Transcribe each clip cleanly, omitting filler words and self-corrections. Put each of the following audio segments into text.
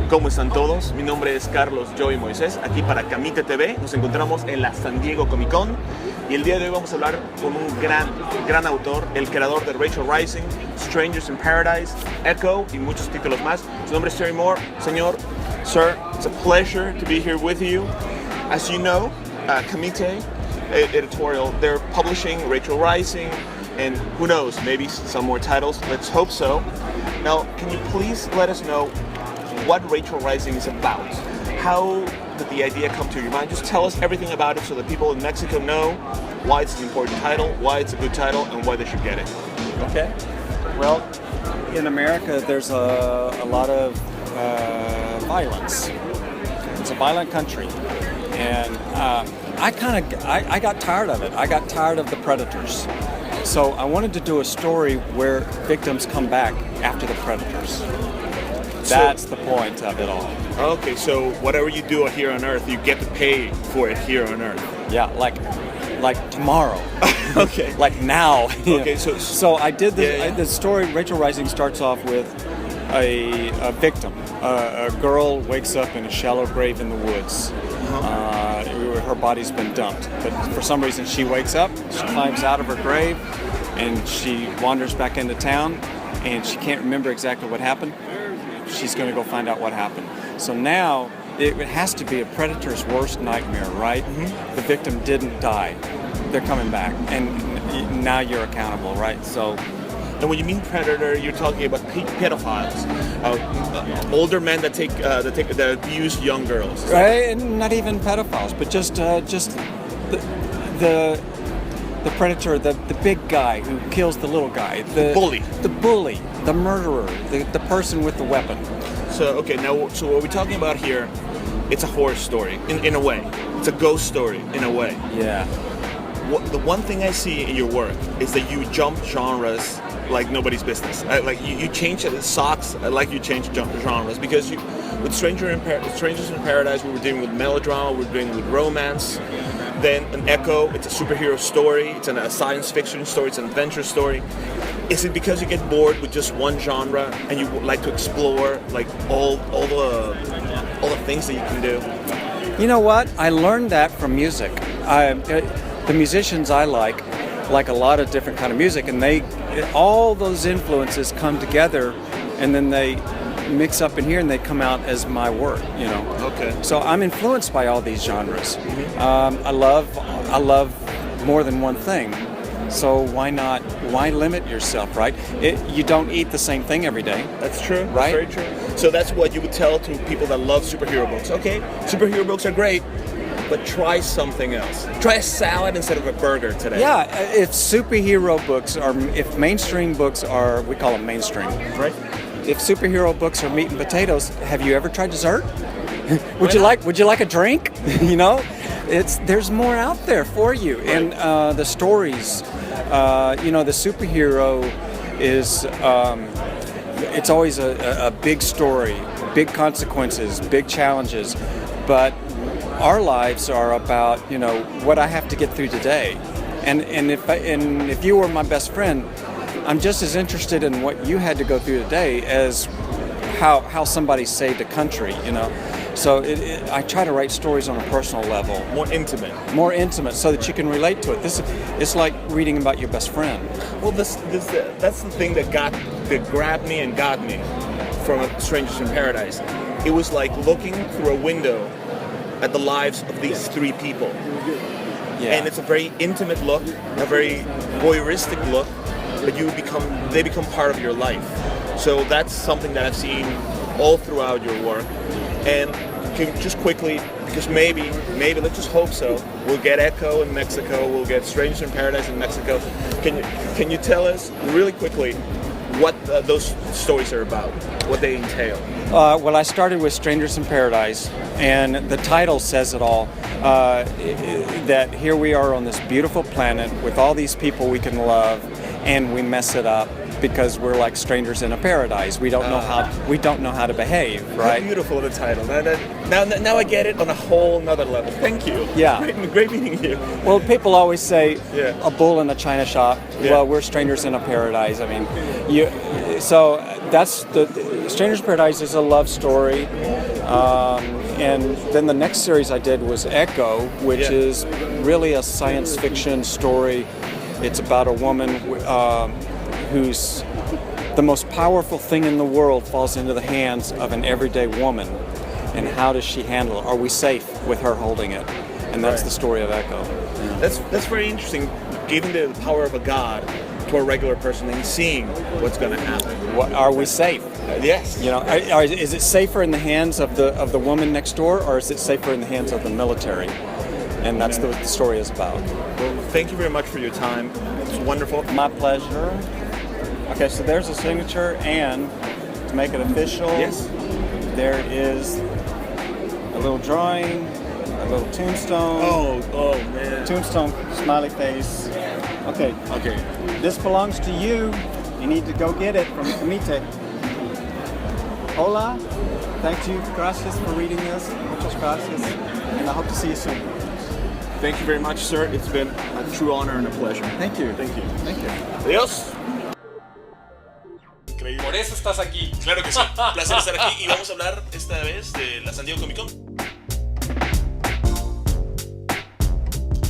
¿Cómo están todos? Mi nombre es Carlos Joey Moises, aquí para KamiteTV. Nos encontramos en la San Diego Comicon y el día de hoy vamos a hablar con un gran autor, el creador de Rachel Rising, Strangers in Paradise, Echo y muchos títulos más. Su nombre es Terry Moore. Señor, sir, it's a pleasure to be here with you. As you know, Kamite Editorial, they're publishing Rachel Rising, and who knows, maybe some more titles. Let's hope so. Now, can you please let us know what Rachel Rising is about? How did the idea come to your mind? Just tell us everything about it so that people in Mexico know why it's an important title, why it's a good title, and why they should get it. Okay. Well, in America, there's a lot of violence. It's a violent country, and I got tired of it. I got tired of the predators. So I wanted to do a story where victims come back after the predators. That's the point of it all. Okay, so whatever you do here on Earth, you get to pay for it here on Earth. Yeah, like tomorrow. Okay. Like now. Okay, so I did this. Yeah. The story, Rachel Rising, starts off with a victim. A girl wakes up in a shallow grave in the woods. Her body's been dumped, but for some reason she wakes up, she climbs out of her grave, and she wanders back into town, and she can't remember exactly what happened. She's going to go find out what happened. So now it has to be a predator's worst nightmare, right? Mm-hmm. The victim didn't die. They're coming back, and now you're accountable, right? So. And when you mean predator, you're talking about pedophiles, older men that abuse young girls. Right, and not even pedophiles, but just the predator, the big guy who kills the little guy, the bully, the murderer, the person with the weapon. So so what we're talking about here, it's a horror story in a way. It's a ghost story in a way. Yeah. The one thing I see in your work is that you jump genres like nobody's business. Like you change socks like you change genres, because with Strangers in Paradise we were dealing with melodrama, we were dealing with romance. Then an Echo, it's a superhero story, it's a science fiction story, it's an adventure story. Is it because you get bored with just one genre and you would like to explore like all the things that you can do? You know what? I learned that from music. The musicians I like a lot of different kind of music, and all those influences come together, and then they mix up in here and they come out as my work, you know. Okay. So I'm influenced by all these genres. Mm-hmm. I love more than one thing. So why limit yourself, right? You don't eat the same thing every day. That's true. Right? That's very true. So that's what you would tell to people that love superhero books. Okay, superhero books are great, but try something else. Try a salad instead of a burger today. Yeah, if superhero books if mainstream books are, we call them mainstream. Right. If superhero books are meat and potatoes, have you ever tried dessert? Would you like a drink? You know, there's more out there for you. Right. And the stories, the superhero is, it's always a big story, big consequences, big challenges, but our lives are about, what I have to get through today. And if you were my best friend, I'm just as interested in what you had to go through today as how somebody saved a country, So I try to write stories on a personal level. More intimate, so that you can relate to it. It's like reading about your best friend. Well, that's the thing that grabbed me and got me from Strangers in Paradise. It was like looking through a window at the lives of these three people. Yeah. And it's a very intimate look, a very voyeuristic look, but they become part of your life. So that's something that I've seen all throughout your work. And just quickly, because maybe let's just hope so, we'll get Echo in Mexico, we'll get Strangers in Paradise in Mexico. Can you tell us really quickly what those stories are about, what they entail? Well, I started with Strangers in Paradise, and the title says it all. That here we are on this beautiful planet with all these people we can love, and we mess it up because we're like strangers in a paradise. We don't know how to behave, right? How beautiful the title. Now I get it on a whole nother level. Thank you. Yeah. Great meeting you. Well, people always say a bull in a china shop. Yeah. Well, we're strangers in a paradise. I mean, so that's the Strangers in Paradise is a love story, and then the next series I did was Echo, which is really a science fiction story. It's about a woman who's the most powerful thing in the world falls into the hands of an everyday woman, and how does she handle it? Are we safe with her holding it? And that's the story of Echo. That's very interesting, giving the power of a god to a regular person and seeing what's going to happen. Are we safe? Yes. You know, is it safer in the hands of the woman next door, or is it safer in the hands of the military? And that's what the story is about. Well, thank you very much for your time. It's wonderful. My pleasure. Okay, so there's a signature, and to make it official, there is a little drawing, a little tombstone. Oh man. Tombstone, smiley face. Okay. Okay. This belongs to you. You need to go get it from Kamite. Hola. Thank you. Gracias for reading this. Muchas gracias. And I hope to see you soon. Thank you very much, sir. It's been a true honor and a pleasure. Thank you. Thank you. Thank you. Adiós. Por eso estás aquí. Claro que sí. Placer estar aquí y vamos a hablar esta vez de la San Diego Comicon.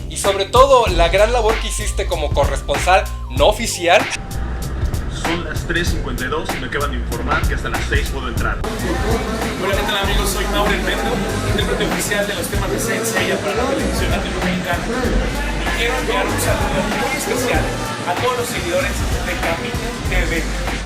Y sobre todo, la gran labor que hiciste como corresponsal no oficial. Son las 3:52 y me acaban de informar que hasta las 6 puedo entrar. Hola, ¿qué tal amigos? Soy Mauro Mendo, intérprete oficial de los temas de Sensei para la televisión latinoamericana. Y quiero enviar un saludo muy especial a todos los seguidores de KamiteTV.